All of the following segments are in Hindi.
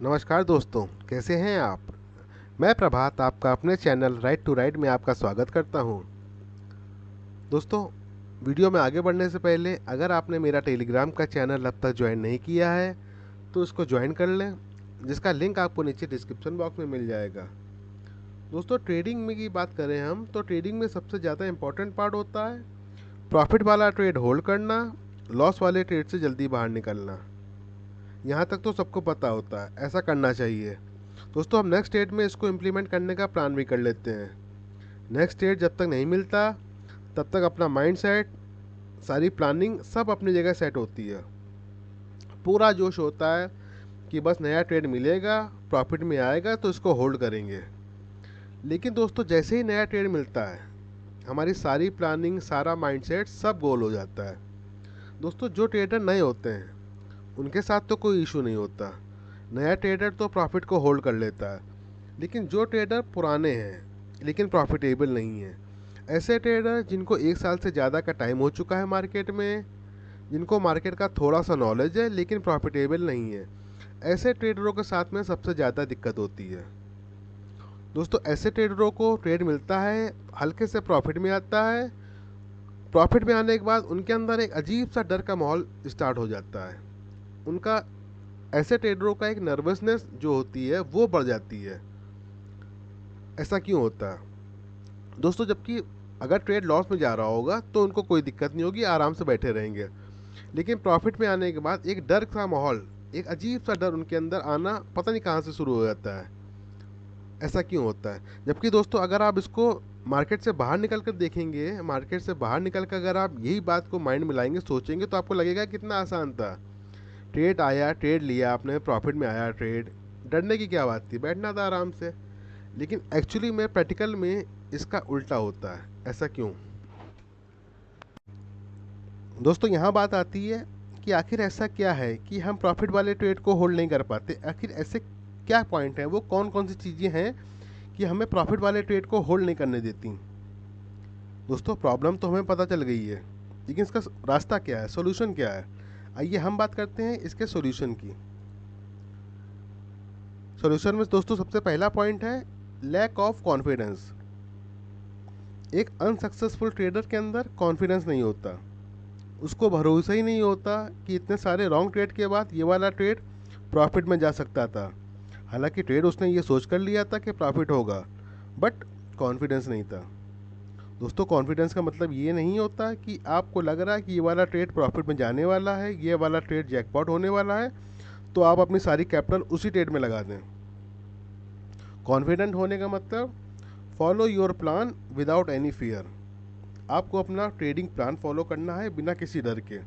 नमस्कार दोस्तों, कैसे हैं आप? मैं प्रभात आपका अपने चैनल राइट टू राइट में आपका स्वागत करता हूं। दोस्तों, वीडियो में आगे बढ़ने से पहले अगर आपने मेरा टेलीग्राम का चैनल अब तक ज्वाइन नहीं किया है तो इसको ज्वाइन कर लें, जिसका लिंक आपको नीचे डिस्क्रिप्शन बॉक्स में मिल जाएगा। दोस्तों, ट्रेडिंग में की बात करें हम तो ट्रेडिंग में सबसे ज़्यादा इम्पोर्टेंट पार्ट होता है प्रॉफिट वाला ट्रेड होल्ड करना, लॉस वाले ट्रेड से जल्दी बाहर निकलना। यहाँ तक तो सबको पता होता है, ऐसा करना चाहिए। दोस्तों, हम नेक्स्ट स्टेट में इसको इम्प्लीमेंट करने का प्लान भी कर लेते हैं। नेक्स्ट स्टेट जब तक नहीं मिलता तब तक अपना माइंड सेट, सारी प्लानिंग सब अपनी जगह सेट होती है। पूरा जोश होता है कि बस नया ट्रेड मिलेगा, प्रॉफिट में आएगा तो इसको होल्ड करेंगे। लेकिन दोस्तों, जैसे ही नया ट्रेड मिलता है हमारी सारी प्लानिंग, सारा माइंड सेट सब गोल हो जाता है। दोस्तों, जो ट्रेडर नए होते हैं उनके साथ तो कोई इशू नहीं होता, नया ट्रेडर तो प्रॉफिट को होल्ड कर लेता है। लेकिन जो ट्रेडर पुराने हैं लेकिन प्रॉफिटेबल नहीं है, ऐसे ट्रेडर जिनको 1 साल से ज़्यादा का टाइम हो चुका है मार्केट में, जिनको मार्केट का थोड़ा सा नॉलेज है लेकिन प्रॉफिटेबल नहीं है, ऐसे ट्रेडरों के साथ में सबसे ज़्यादा दिक्कत होती है। दोस्तों, ऐसे ट्रेडरों को ट्रेड मिलता है, हल्के से प्रॉफिट में आता है। प्रॉफिट में आने के बाद उनके अंदर एक अजीब सा डर का माहौल स्टार्ट हो जाता है। उनका, ऐसे ट्रेडरों का एक नर्वसनेस जो होती है वो बढ़ जाती है। ऐसा क्यों होता है? दोस्तों, जबकि अगर ट्रेड लॉस में जा रहा होगा तो उनको कोई दिक्कत नहीं होगी, आराम से बैठे रहेंगे। लेकिन प्रॉफिट में आने के बाद एक डर का माहौल, एक अजीब सा डर उनके अंदर आना पता नहीं कहाँ से शुरू हो जाता है। ऐसा क्यों होता है? जबकि दोस्तों, अगर आप इसको मार्केट से बाहर निकल कर देखेंगे, मार्केट से बाहर निकल कर अगर आप यही बात को माइंड में लाएंगे, सोचेंगे, तो आपको लगेगा कितना आसान था। ट्रेड आया, ट्रेड लिया आपने, प्रॉफिट में आया ट्रेड, डरने की क्या बात थी, बैठना था आराम से। लेकिन एक्चुअली में, प्रैक्टिकल में इसका उल्टा होता है। ऐसा क्यों? दोस्तों, यहाँ बात आती है कि आखिर ऐसा क्या है कि हम प्रॉफिट वाले ट्रेड को होल्ड नहीं कर पाते। आखिर ऐसे क्या पॉइंट हैं, वो कौन कौन सी चीज़ें हैं कि हमें प्रॉफिट वाले ट्रेड को होल्ड नहीं करने देती? दोस्तों, प्रॉब्लम तो हमें पता चल गई है, लेकिन इसका रास्ता क्या है, सोल्यूशन क्या है? आइए हम बात करते हैं इसके सोल्यूशन की। सोल्यूशन में दोस्तों सबसे पहला पॉइंट है लैक ऑफ कॉन्फिडेंस। एक अनसक्सेसफुल ट्रेडर के अंदर कॉन्फिडेंस नहीं होता, उसको भरोसा ही नहीं होता कि इतने सारे रॉन्ग ट्रेड के बाद ये वाला ट्रेड प्रॉफिट में जा सकता था। हालांकि ट्रेड उसने ये सोच कर लिया था कि प्रॉफिट होगा, बट कॉन्फिडेंस नहीं था। दोस्तों, कॉन्फिडेंस का मतलब ये नहीं होता कि आपको लग रहा है कि ये वाला ट्रेड प्रॉफिट में जाने वाला है, ये वाला ट्रेड जैकपॉट होने वाला है, तो आप अपनी सारी कैपिटल उसी ट्रेड में लगा दें। कॉन्फिडेंट होने का मतलब follow your plan without any fear. आपको अपना ट्रेडिंग प्लान फॉलो करना है बिना किसी डर के।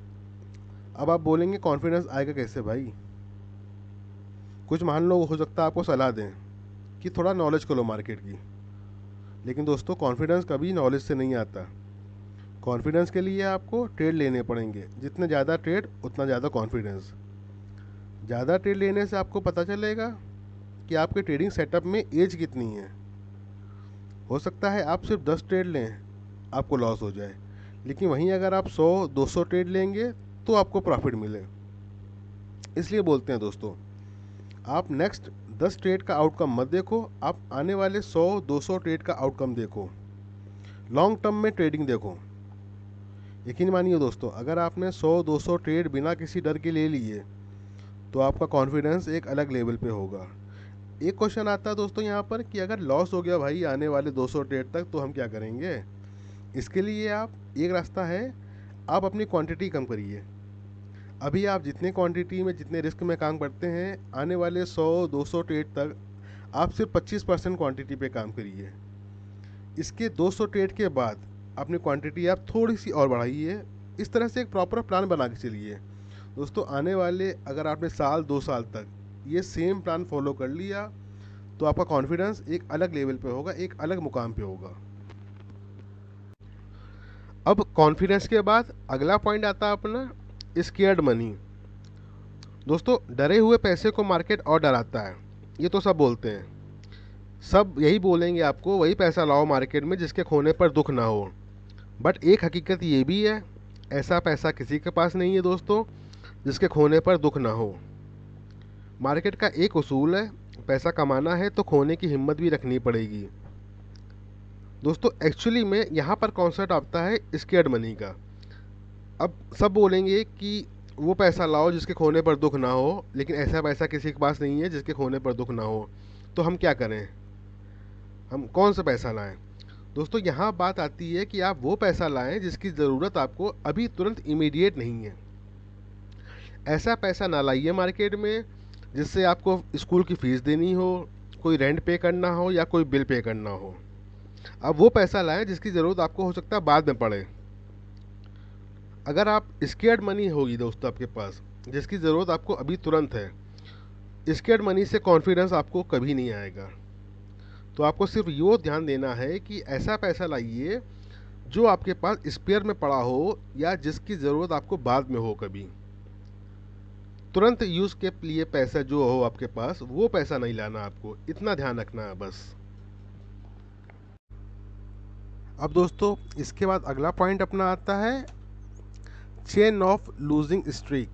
अब आप बोलेंगे कॉन्फिडेंस आएगा कैसे भाई? कुछ मान लो हो सकता है आपको सलाह दें कि थोड़ा नॉलेज कर लो मार्केट की। लेकिन दोस्तों, कॉन्फिडेंस कभी नॉलेज से नहीं आता। कॉन्फिडेंस के लिए आपको ट्रेड लेने पड़ेंगे, जितने ज़्यादा ट्रेड उतना ज़्यादा कॉन्फिडेंस। ज़्यादा ट्रेड लेने से आपको पता चलेगा कि आपके ट्रेडिंग सेटअप में एज कितनी है। हो सकता है आप सिर्फ 10 ट्रेड लें, आपको लॉस हो जाए, लेकिन वहीं अगर आप 100-200 ट्रेड लेंगे तो आपको प्रॉफिट मिले। इसलिए बोलते हैं दोस्तों, आप नेक्स्ट 10 ट्रेड का आउटकम मत देखो, आप आने वाले 100-200 ट्रेड का आउटकम देखो, लॉन्ग टर्म में ट्रेडिंग देखो। यकीन मानिए दोस्तों, अगर आपने 100-200 ट्रेड बिना किसी डर के ले लिए तो आपका कॉन्फिडेंस एक अलग लेवल पे होगा। एक क्वेश्चन आता है दोस्तों यहाँ पर कि अगर लॉस हो गया भाई आने वाले 200 ट्रेड तक, तो हम क्या करेंगे? इसके लिए आप, एक रास्ता है, आप अपनी क्वांटिटी कम करिए। अभी आप जितने क्वांटिटी में, जितने रिस्क में काम करते हैं, आने वाले 100-200 ट्रेड तक आप सिर्फ 25% क्वांटिटी पे काम करिए। इसके 200 ट्रेड के बाद अपनी क्वांटिटी आप थोड़ी सी और बढ़ाइए। इस तरह से एक प्रॉपर प्लान बना के चलिए। दोस्तों, आने वाले, अगर आपने साल 2 साल तक ये सेम प्लान फॉलो कर लिया तो आपका कॉन्फिडेंस एक अलग लेवल पे होगा, एक अलग मुकाम पे होगा। अब कॉन्फिडेंस के बाद अगला पॉइंट आता है अपना स्केयर्ड मनी। दोस्तों, डरे हुए पैसे को मार्केट और डराता है, ये तो सब बोलते हैं। सब यही बोलेंगे आपको, वही पैसा लाओ मार्केट में जिसके खोने पर दुख ना हो। बट एक हकीकत ये भी है, ऐसा पैसा किसी के पास नहीं है दोस्तों जिसके खोने पर दुख ना हो। मार्केट का एक उसूल है, पैसा कमाना है तो खोने की हिम्मत भी रखनी पड़ेगी। दोस्तों एक्चुअली में यहाँ पर कॉन्सेप्ट आता है स्केर्ड मनी का। अब सब बोलेंगे कि वो पैसा लाओ जिसके खोने पर दुख ना हो, लेकिन ऐसा पैसा किसी के पास नहीं है जिसके खोने पर दुख ना हो। तो हम क्या करें, हम कौन सा पैसा लाएं? दोस्तों यहाँ बात आती है कि आप वो पैसा लाएं जिसकी ज़रूरत आपको अभी तुरंत इमीडिएट नहीं है। ऐसा पैसा ना लाइए मार्केट में जिससे आपको स्कूल की फ़ीस देनी हो, कोई रेंट पे करना हो या कोई बिल पे करना हो। अब वो पैसा लाएं जिसकी ज़रूरत आपको हो सकता है बाद में पड़े। अगर आप स्केर्ड मनी होगी दोस्तों आपके पास जिसकी ज़रूरत आपको अभी तुरंत है, स्केर्ड मनी से कॉन्फिडेंस आपको कभी नहीं आएगा। तो आपको सिर्फ ये ध्यान देना है कि ऐसा पैसा लाइए जो आपके पास स्पेयर में पड़ा हो या जिसकी ज़रूरत आपको बाद में हो। कभी तुरंत यूज़ के लिए पैसा जो हो आपके पास वो पैसा नहीं लाना, आपको इतना ध्यान रखना है बस। अब दोस्तों इसके बाद अगला पॉइंट अपना आता है चेन ऑफ लूजिंग स्ट्रीक।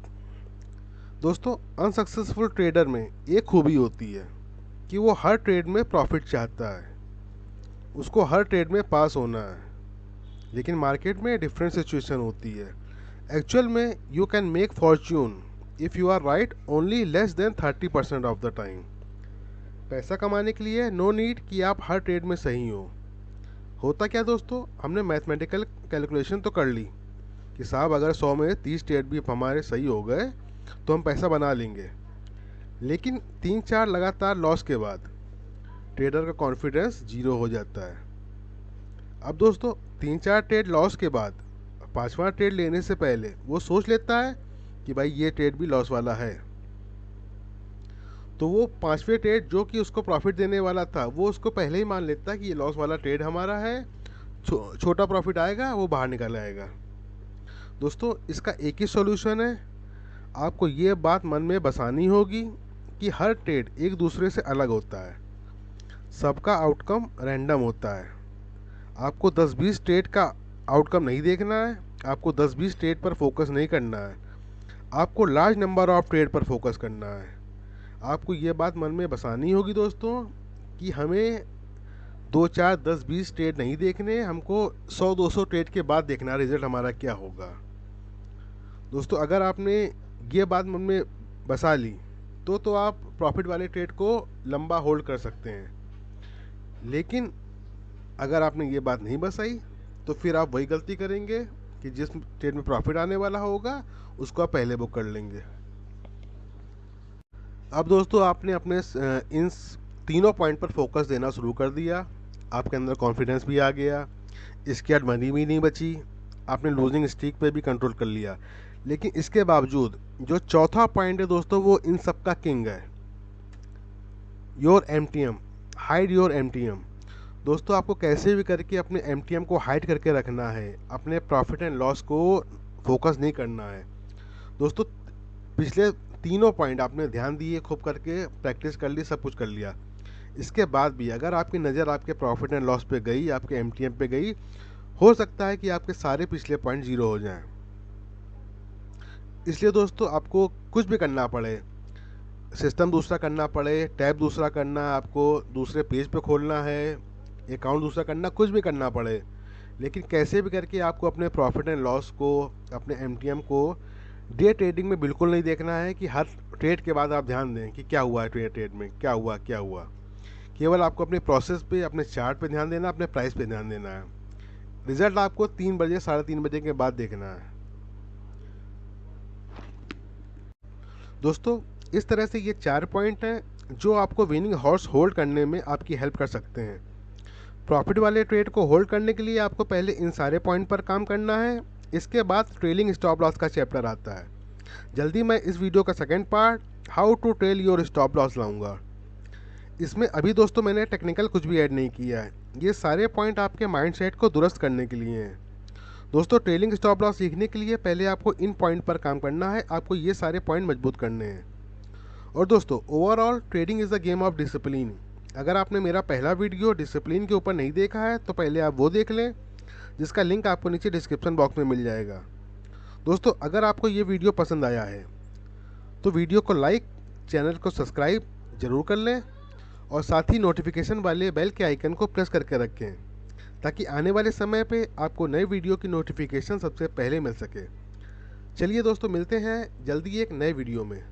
दोस्तों अनसक्सेसफुल ट्रेडर में एक खूबी होती है कि वो हर ट्रेड में प्रॉफिट चाहता है, उसको हर ट्रेड में पास होना है। लेकिन मार्केट में डिफरेंट सिचुएशन होती है। एक्चुअल में you can make fortune if you are right only less than 30% of the time. पैसा कमाने के लिए नो नीड कि आप हर ट्रेड में सही हो। होता क्या दोस्तों, हमने मैथमेटिकल कैलकुलेशन तो कर ली कि साहब अगर 100 में 30 ट्रेड भी हमारे सही हो गए तो हम पैसा बना लेंगे। लेकिन 3-4 लगातार लॉस के बाद ट्रेडर का कॉन्फिडेंस जीरो हो जाता है। अब दोस्तों 3-4 ट्रेड लॉस के बाद 5वां ट्रेड लेने से पहले वो सोच लेता है कि भाई ये ट्रेड भी लॉस वाला है। तो वो 5वें ट्रेड जो कि उसको प्रॉफिट देने वाला था वो उसको पहले ही मान लेता है कि ये लॉस वाला ट्रेड हमारा है, छोटा प्रॉफिट आएगा वो बाहर निकल आएगा। दोस्तों इसका एक ही सॉल्यूशन है, आपको ये बात मन में बसानी होगी कि हर ट्रेड एक दूसरे से अलग होता है, सबका आउटकम रैंडम होता है। आपको 10-20 ट्रेड का आउटकम नहीं देखना है, आपको 10-20 ट्रेड पर फोकस नहीं करना है, आपको लार्ज नंबर ऑफ ट्रेड पर फोकस करना है। आपको ये बात मन में बसानी होगी दोस्तों कि हमें 2-4 10-20 ट्रेड नहीं देखने, हमको 100-200 ट्रेड के बाद देखना रिजल्ट हमारा क्या होगा। दोस्तों अगर आपने ये बात मन में बसा ली तो आप प्रॉफिट वाले ट्रेड को लंबा होल्ड कर सकते हैं। लेकिन अगर आपने ये बात नहीं बसाई तो फिर आप वही गलती करेंगे कि जिस ट्रेड में प्रॉफिट आने वाला होगा उसको आप पहले बुक कर लेंगे। अब दोस्तों आपने अपने इन तीनों पॉइंट पर फोकस देना शुरू कर दिया, आपके अंदर कॉन्फिडेंस भी आ गया, इसके बाद मनी भी नहीं बची, आपने लूजिंग स्ट्रीक पे भी कंट्रोल कर लिया। लेकिन इसके बावजूद जो चौथा पॉइंट है दोस्तों वो इन सब का किंग है, your MTM, hide your MTM। दोस्तों आपको कैसे भी करके अपने MTM को हाइड करके रखना है, अपने प्रॉफिट एंड लॉस को फोकस नहीं करना है। दोस्तों पिछले तीनों पॉइंट आपने ध्यान दिए, खूब करके प्रैक्टिस कर ली, सब कुछ कर लिया, इसके बाद भी अगर आपकी नज़र आपके प्रॉफिट एंड लॉस पे गई, आपके MTM पे गई, हो सकता है कि आपके सारे पिछले पॉइंट जीरो हो जाएं। इसलिए दोस्तों आपको कुछ भी करना पड़े, सिस्टम दूसरा करना पड़े, टैब दूसरा करना, आपको दूसरे पेज पे खोलना है, अकाउंट दूसरा करना, कुछ भी करना पड़े, लेकिन कैसे भी करके आपको अपने प्रॉफिट एंड लॉस को, अपने MTM को डे ट्रेडिंग में बिल्कुल नहीं देखना है कि हर ट्रेड के बाद आप ध्यान दें कि क्या हुआ है ट्रेड में, क्या हुआ क्या हुआ। केवल आपको अपने प्रोसेस पे, अपने चार्ट पे ध्यान देना, अपने प्राइस पे ध्यान देना है। रिजल्ट आपको 3 बजे 3:30 बजे के बाद देखना है। दोस्तों इस तरह से ये 4 पॉइंट हैं जो आपको विनिंग हॉर्स होल्ड करने में आपकी हेल्प कर सकते हैं। प्रॉफिट वाले ट्रेड को होल्ड करने के लिए आपको पहले इन सारे पॉइंट पर काम करना है, इसके बाद ट्रेलिंग स्टॉप लॉस का चैप्टर आता है। जल्दी मैं इस वीडियो का second part how to trail your stop loss लाऊंगा। इसमें अभी दोस्तों मैंने टेक्निकल कुछ भी ऐड नहीं किया है, ये सारे पॉइंट आपके माइंडसेट को दुरुस्त करने के लिए हैं। दोस्तों ट्रेलिंग स्टॉप लॉस सीखने के लिए पहले आपको इन पॉइंट पर काम करना है, आपको ये सारे पॉइंट मजबूत करने हैं। और दोस्तों overall trading is the game of discipline. अगर आपने मेरा पहला वीडियो डिसिप्लिन के ऊपर नहीं देखा है तो पहले आप वो देख लें, जिसका लिंक आपको नीचे डिस्क्रिप्शन बॉक्स में मिल जाएगा। दोस्तों अगर आपको ये वीडियो पसंद आया है तो वीडियो को लाइक, चैनल को सब्सक्राइब ज़रूर कर लें और साथ ही नोटिफिकेशन वाले बेल के आइकन को प्रेस करके रखें ताकि आने वाले समय पे आपको नए वीडियो की नोटिफिकेशन सबसे पहले मिल सके। चलिए दोस्तों, मिलते हैं जल्दी एक नए वीडियो में।